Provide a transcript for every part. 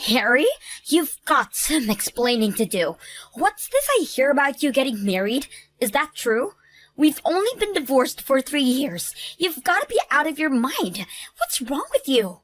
Harry, you've got some explaining to do. What's this I hear about you getting married? Is that true? We've only been divorced for 3 years. You've got to be out of your mind. What's wrong with you?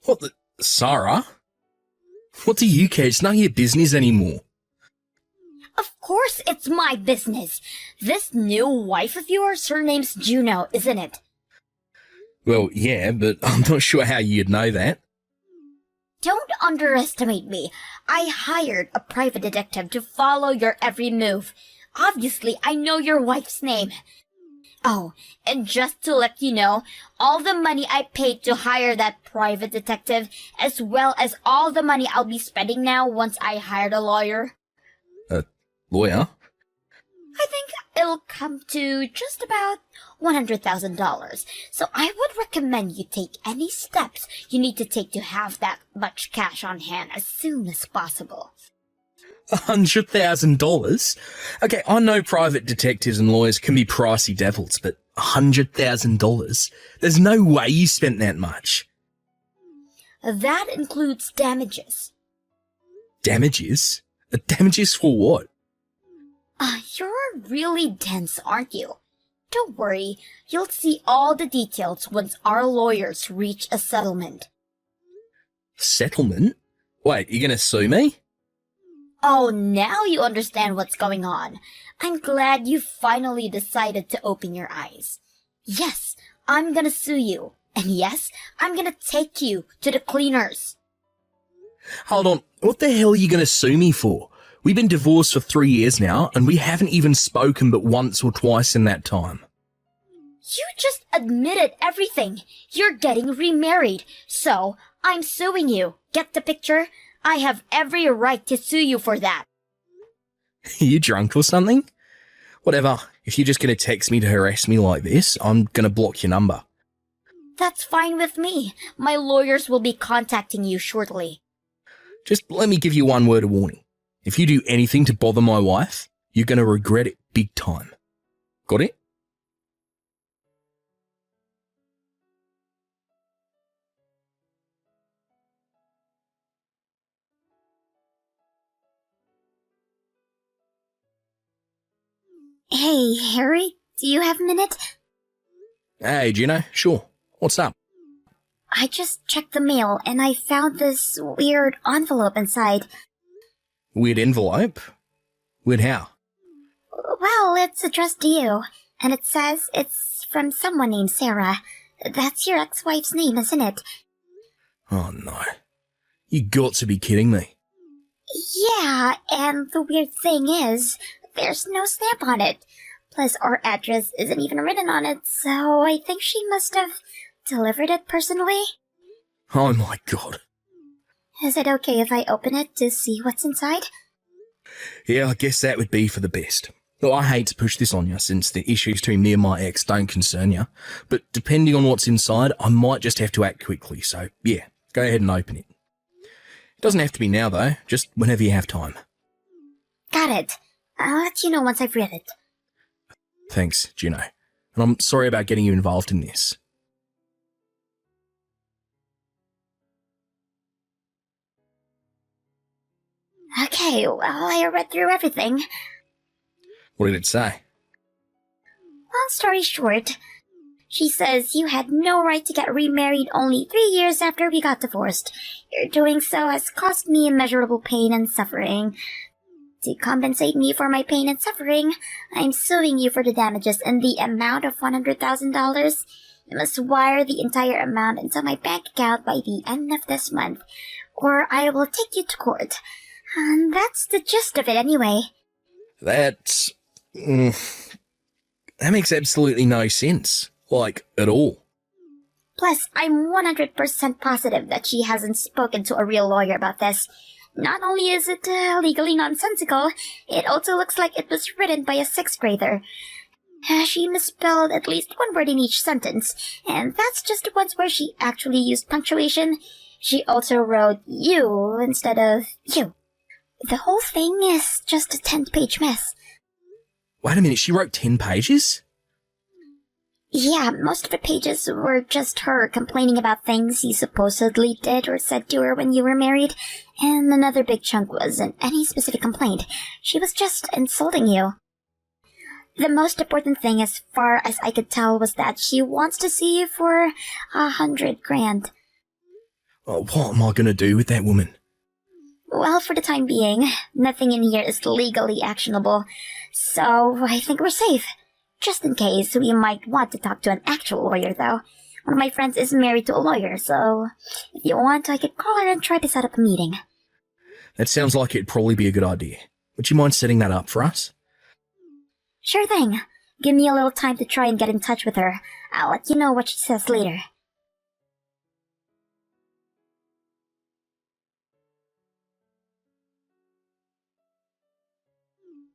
What the... Sarah? What do you care? It's none of your business anymore. Of course it's my business. This new wife of yours, her name's Juno, isn't it? Well, yeah, but I'm not sure how you'd know that. Don't underestimate me. I hired a private detective to follow your every move. Obviously, I know your wife's name. Oh, and just to let you know, all the money I paid to hire that private detective, as well as all the money I'll be spending now once I hired a lawyer. A lawyer? I think it'll come to just about $100,000. So I would recommend you take any steps you need to take to have that much cash on hand as soon as possible. $100,000? Okay, I know private detectives and lawyers can be pricey devils, but $100,000? There's no way you spent that much. That includes damages. Damages? Damages for what? You're really dense, aren't you? Don't worry, you'll see all the details once our lawyers reach a settlement. Settlement? Wait, you gonna sue me? Oh, now you understand what's going on. I'm glad you finally decided to open your eyes. Yes, I'm gonna sue you. And yes, I'm gonna take you to the cleaners. Hold on, what the hell are you gonna sue me for? We've been divorced for 3 years now, and we haven't even spoken but once or twice in that time. You just admitted everything. You're getting remarried. So, I'm suing you. Get the picture? I have every right to sue you for that. Are you drunk or something? Whatever. If you're just gonna text me to harass me like this, I'm gonna block your number. That's fine with me. My lawyers will be contacting you shortly. Just let me give you one word of warning. If you do anything to bother my wife, you're gonna regret it big time. Got it? Hey, Harry, do you have a minute? Hey, Gino, sure. What's up? I just checked the mail and I found this weird envelope inside. Weird envelope? Weird how? Well, it's addressed to you, and it says it's from someone named Sarah. That's your ex-wife's name, isn't it? Oh no. You got to be kidding me. Yeah, and the weird thing is, there's no stamp on it. Plus, our address isn't even written on it, so I think she must have delivered it personally. Oh my god. Is it okay if I open it to see what's inside? Yeah, I guess that would be for the best. Look, I hate to push this on you since the issues between me and my ex don't concern you, but depending on what's inside, I might just have to act quickly, so yeah, go ahead and open it. It doesn't have to be now though, just whenever you have time. Got it. I'll let you know once I've read it. Thanks, Gino. And I'm sorry about getting you involved in this. Okay, well, I read through everything. What did it say? Long story short, she says you had no right to get remarried only 3 years after we got divorced. Your doing so has caused me immeasurable pain and suffering. To compensate me for my pain and suffering, I'm suing you for the damages in the amount of $100,000. You must wire the entire amount into my bank account by the end of this month, or I will take you to court. And that's the gist of it anyway. That makes absolutely no sense. Like, at all. Plus, I'm 100% positive that she hasn't spoken to a real lawyer about this. Not only is it legally nonsensical, it also looks like it was written by a 6th grader. She misspelled at least one word in each sentence, and that's just the ones where she actually used punctuation. She also wrote you instead of you. The whole thing is just a 10-page mess. Wait a minute, she wrote 10 pages? Yeah, most of the pages were just her complaining about things you supposedly did or said to her when you were married, and another big chunk wasn't any specific complaint. She was just insulting you. The most important thing, as far as I could tell, was that she wants to see you for 100 grand. Oh, what am I going to do with that woman? Well, for the time being, nothing in here is legally actionable, so I think we're safe. Just in case, we might want to talk to an actual lawyer, though. One of my friends is married to a lawyer, so if you want, I could call her and try to set up a meeting. That sounds like it'd probably be a good idea. Would you mind setting that up for us? Sure thing. Give me a little time to try and get in touch with her. I'll let you know what she says later.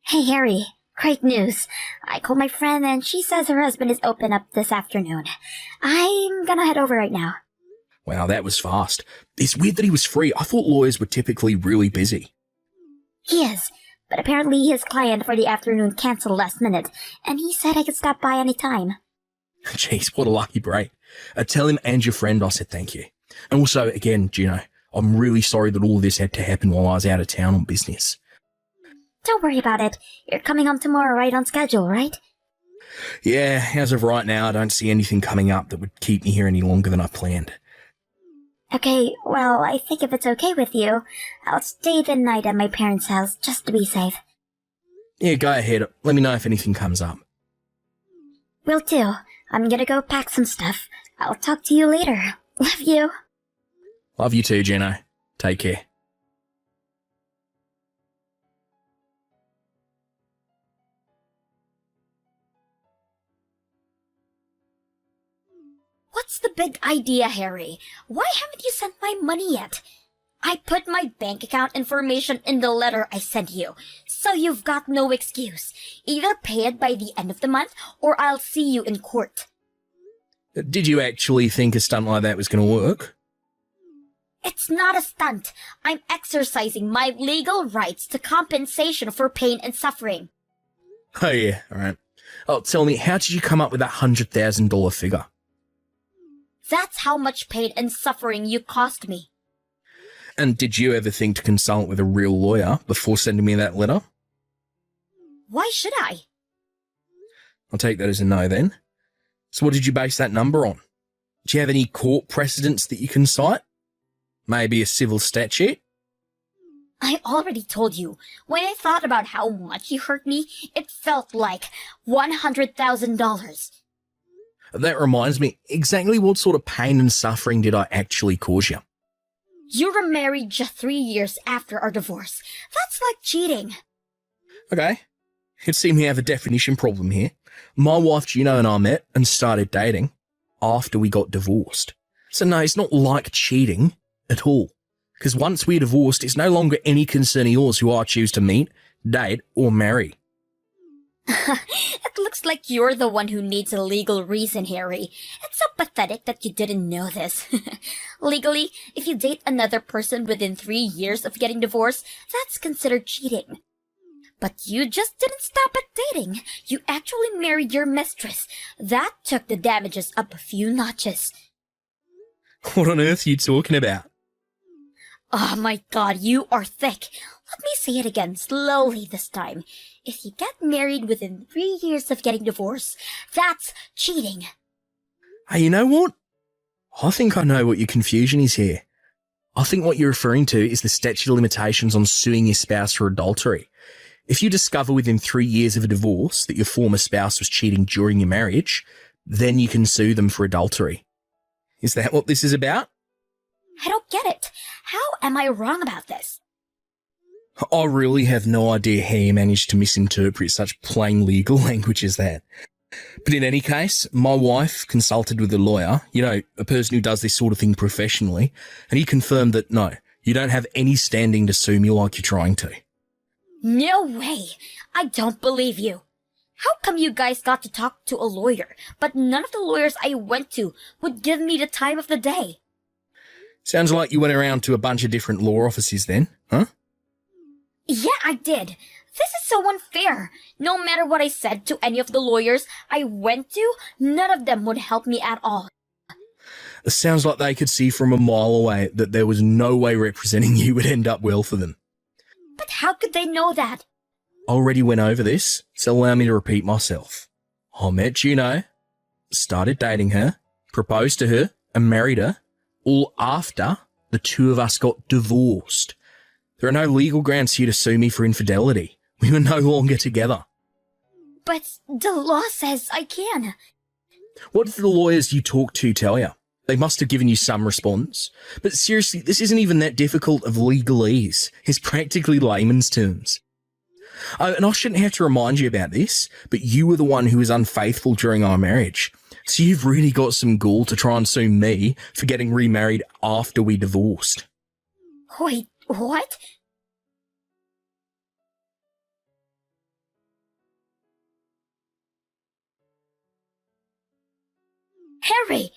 Hey, Harry. Great news. I called my friend and she says her husband is open up this afternoon. I'm gonna head over right now. Wow, that was fast. It's weird that he was free. I thought lawyers were typically really busy. He is, but apparently his client for the afternoon canceled last minute, and he said I could stop by any time. Jeez, what a lucky break. Tell him and your friend I said thank you. And also, again, Gino, I'm really sorry that all of this had to happen while I was out of town on business. Don't worry about it. You're coming home tomorrow right on schedule, right? Yeah, as of right now, I don't see anything coming up that would keep me here any longer than I planned. Okay, well, I think if it's okay with you, I'll stay the night at my parents' house just to be safe. Yeah, go ahead. Let me know if anything comes up. Will do. I'm gonna go pack some stuff. I'll talk to you later. Love you. Love you too, Gino. Take care. What's the big idea, Harry? Why haven't you sent my money yet? I put my bank account information in the letter I sent you, so you've got no excuse. Either pay it by the end of the month, or I'll see you in court. Did you actually think a stunt like that was going to work? It's not a stunt. I'm exercising my legal rights to compensation for pain and suffering. Oh yeah, alright. Oh, tell me, how did you come up with that $100,000 figure? That's how much pain and suffering you cost me. And did you ever think to consult with a real lawyer before sending me that letter? Why should I? I'll take that as a no then. So what did you base that number on? Do you have any court precedents that you can cite? Maybe a civil statute? I already told you. When I thought about how much you hurt me, it felt like $100,000. That reminds me, exactly what sort of pain and suffering did I actually cause you? You were married just 3 years after our divorce. That's like cheating. Okay. It seemed we have a definition problem here. My wife Gino and I met and started dating after we got divorced. So no, it's not like cheating at all. Because once we're divorced, it's no longer any concern of yours who I choose to meet, date, or marry. It looks like you're the one who needs a legal reason, Harry. It's so pathetic that you didn't know this. Legally, if you date another person within 3 years of getting divorced, that's considered cheating. But you just didn't stop at dating. You actually married your mistress. That took the damages up a few notches. What on earth are you talking about? Oh my god, you are thick. Let me say it again, slowly this time. If you get married within 3 years of getting divorced, that's cheating. Hey, you know what? I think I know what your confusion is here. I think what you're referring to is the statute of limitations on suing your spouse for adultery. If you discover within 3 years of a divorce that your former spouse was cheating during your marriage, then you can sue them for adultery. Is that what this is about? I don't get it. How am I wrong about this? I really have no idea how you managed to misinterpret such plain legal language as that. But in any case, my wife consulted with a lawyer, a person who does this sort of thing professionally, and he confirmed that no, you don't have any standing to sue me like you're trying to. No way! I don't believe you. How come you guys got to talk to a lawyer, but none of the lawyers I went to would give me the time of the day? Sounds like you went around to a bunch of different law offices then, huh? Yeah, I did. This is so unfair. No matter what I said to any of the lawyers I went to, none of them would help me at all. It sounds like they could see from a mile away that there was no way representing you would end up well for them. But how could they know that? I already went over this, so allow me to repeat myself. I met Juno, started dating her, proposed to her, and married her, all after the two of us got divorced. There are no legal grounds here to sue me for infidelity. We were no longer together. But the law says I can. What did the lawyers you talked to tell you? They must have given you some response. But seriously, this isn't even that difficult of legalese. It's practically layman's terms. Oh, and I shouldn't have to remind you about this, but you were the one who was unfaithful during our marriage. So you've really got some gall to try and sue me for getting remarried after we divorced. Wait, what? Harry,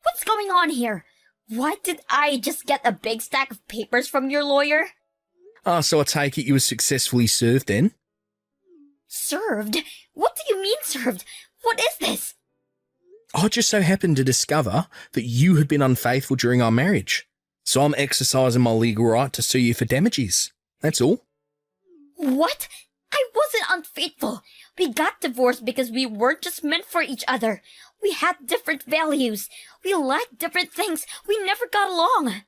what's going on here? Why did I just get a big stack of papers from your lawyer? Ah, so I take it you were successfully served then? Served? What do you mean served? What is this? I just so happened to discover that you had been unfaithful during our marriage. So I'm exercising my legal right to sue you for damages. That's all. What? I wasn't unfaithful. We got divorced because we weren't just meant for each other. We had different values. We liked different things. We never got along.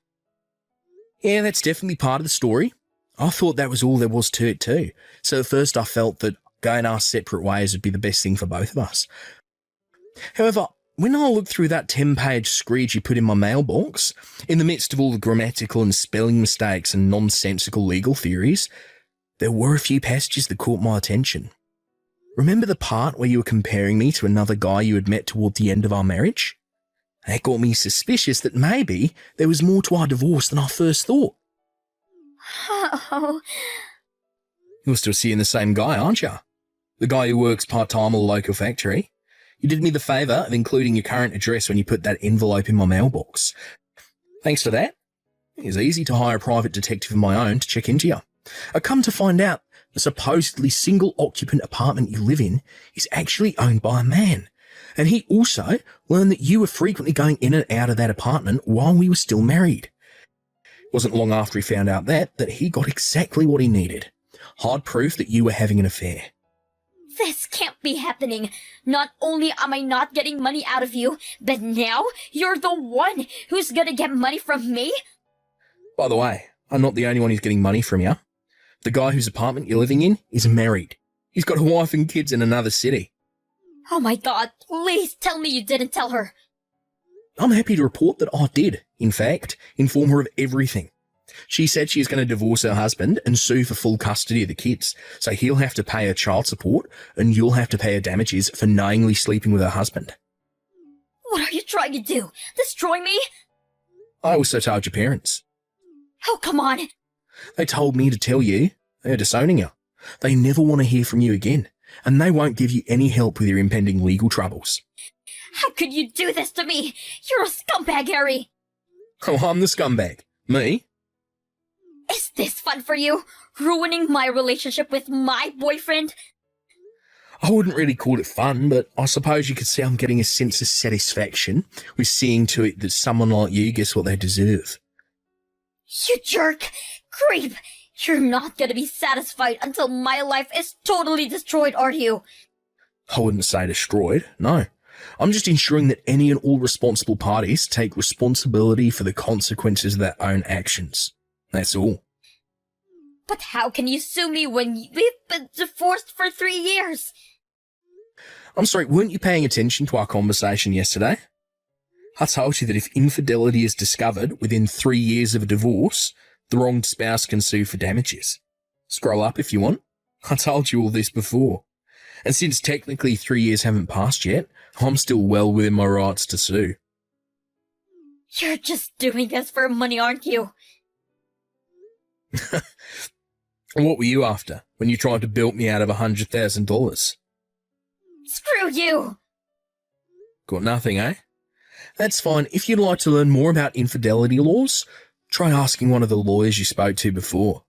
Yeah, that's definitely part of the story. I thought that was all there was to it too. So at first I felt that going our separate ways would be the best thing for both of us. However, when I looked through that 10-page screed you put in my mailbox, in the midst of all the grammatical and spelling mistakes and nonsensical legal theories, there were a few passages that caught my attention. Remember the part where you were comparing me to another guy you had met toward the end of our marriage? That got me suspicious that maybe there was more to our divorce than I first thought. Oh. You're still seeing the same guy, aren't you? The guy who works part-time at a local factory. You did me the favour of including your current address when you put that envelope in my mailbox. Thanks for that. It was easy to hire a private detective of my own to check into you. I come to find out the supposedly single-occupant apartment you live in is actually owned by a man. And he also learned that you were frequently going in and out of that apartment while we were still married. It wasn't long after he found out that he got exactly what he needed. Hard proof that you were having an affair. This can't be happening. Not only am I not getting money out of you, but now you're the one who's gonna get money from me? By the way, I'm not the only one who's getting money from you. The guy whose apartment you're living in is married. He's got a wife and kids in another city. Oh my god, please tell me you didn't tell her. I'm happy to report that I did, in fact, inform her of everything. She said she is going to divorce her husband and sue for full custody of the kids, so he'll have to pay her child support and you'll have to pay her damages for knowingly sleeping with her husband. What are you trying to do? Destroy me? I also told your parents. Oh, come on. They told me to tell you they're disowning you. They never want to hear from you again, and they won't give you any help with your impending legal troubles. How could you do this to me? You're a scumbag, Harry. Oh, I'm the scumbag. Me? Is this fun for you? Ruining my relationship with my boyfriend? I wouldn't really call it fun, but I suppose you could say I'm getting a sense of satisfaction with seeing to it that someone like you gets what they deserve. You jerk! Creep! You're not gonna be satisfied until my life is totally destroyed, are you? I wouldn't say destroyed, no. I'm just ensuring that any and all responsible parties take responsibility for the consequences of their own actions. That's all. But how can you sue me when we've been divorced for 3 years? I'm sorry, weren't you paying attention to our conversation yesterday? I told you that if infidelity is discovered within 3 years of a divorce, the wronged spouse can sue for damages. Scroll up if you want. I told you all this before. And since technically 3 years haven't passed yet, I'm still well within my rights to sue. You're just doing this for money, aren't you? What were you after when you tried to bilk me out of $100,000? Screw you! Got nothing, eh? That's fine. If you'd like to learn more about infidelity laws, try asking one of the lawyers you spoke to before.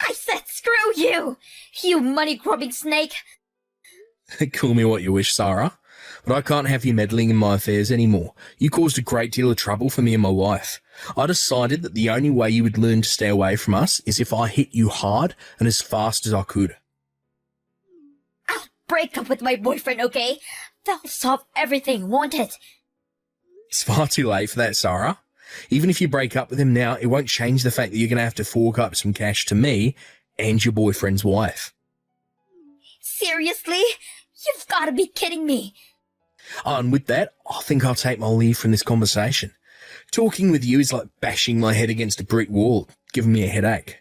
I said screw you! You money-grubbing snake! Call me what you wish, Sarah, but I can't have you meddling in my affairs anymore. You caused a great deal of trouble for me and my wife. I decided that the only way you would learn to stay away from us is if I hit you hard and as fast as I could. I'll break up with my boyfriend, okay? That'll solve everything, won't it? It's far too late for that, Sarah. Even if you break up with him now, it won't change the fact that you're going to have to fork up some cash to me and your boyfriend's wife. Seriously? You've got to be kidding me. And with that, I think I'll take my leave from this conversation. Talking with you is like bashing my head against a brick wall, giving me a headache.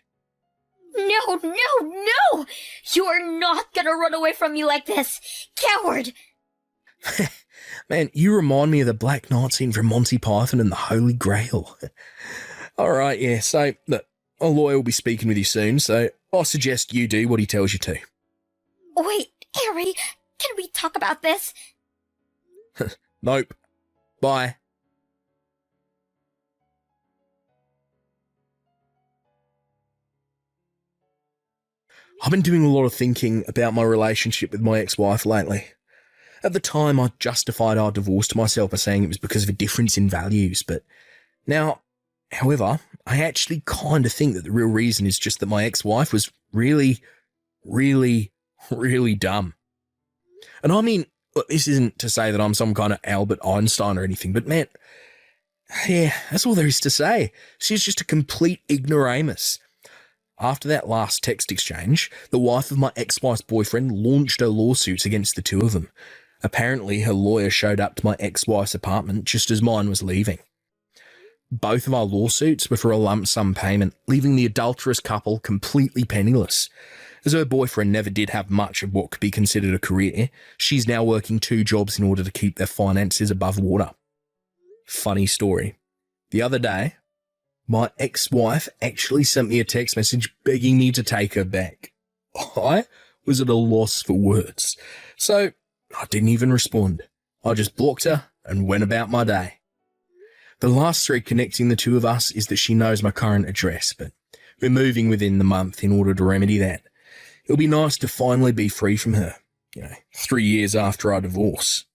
No, no, no! You are not gonna run away from me like this! Coward! Man, you remind me of the Black Knight scene from Monty Python and the Holy Grail. Alright, yeah, so, look, a lawyer will be speaking with you soon, so I suggest you do what he tells you to. Wait, Harry, can we talk about this? Nope. Bye. I've been doing a lot of thinking about my relationship with my ex-wife lately. At the time, I justified our divorce to myself by saying it was because of a difference in values, but now, however, I actually kind of think that the real reason is just that my ex-wife was really, really, really dumb. And I mean, look, this isn't to say that I'm some kind of Albert Einstein or anything, but man, yeah, that's all there is to say. She's just a complete ignoramus. After that last text exchange, the wife of my ex-wife's boyfriend launched her lawsuits against the two of them. Apparently, her lawyer showed up to my ex-wife's apartment just as mine was leaving. Both of our lawsuits were for a lump sum payment, leaving the adulterous couple completely penniless. As her boyfriend never did have much of what could be considered a career, she's now working 2 jobs in order to keep their finances above water. Funny story. The other day, my ex-wife actually sent me a text message begging me to take her back. I was at a loss for words, so I didn't even respond. I just blocked her and went about my day. The last thread connecting the two of us is that she knows my current address, but we're moving within the month in order to remedy that. It'll be nice to finally be free from her, 3 years after our divorce.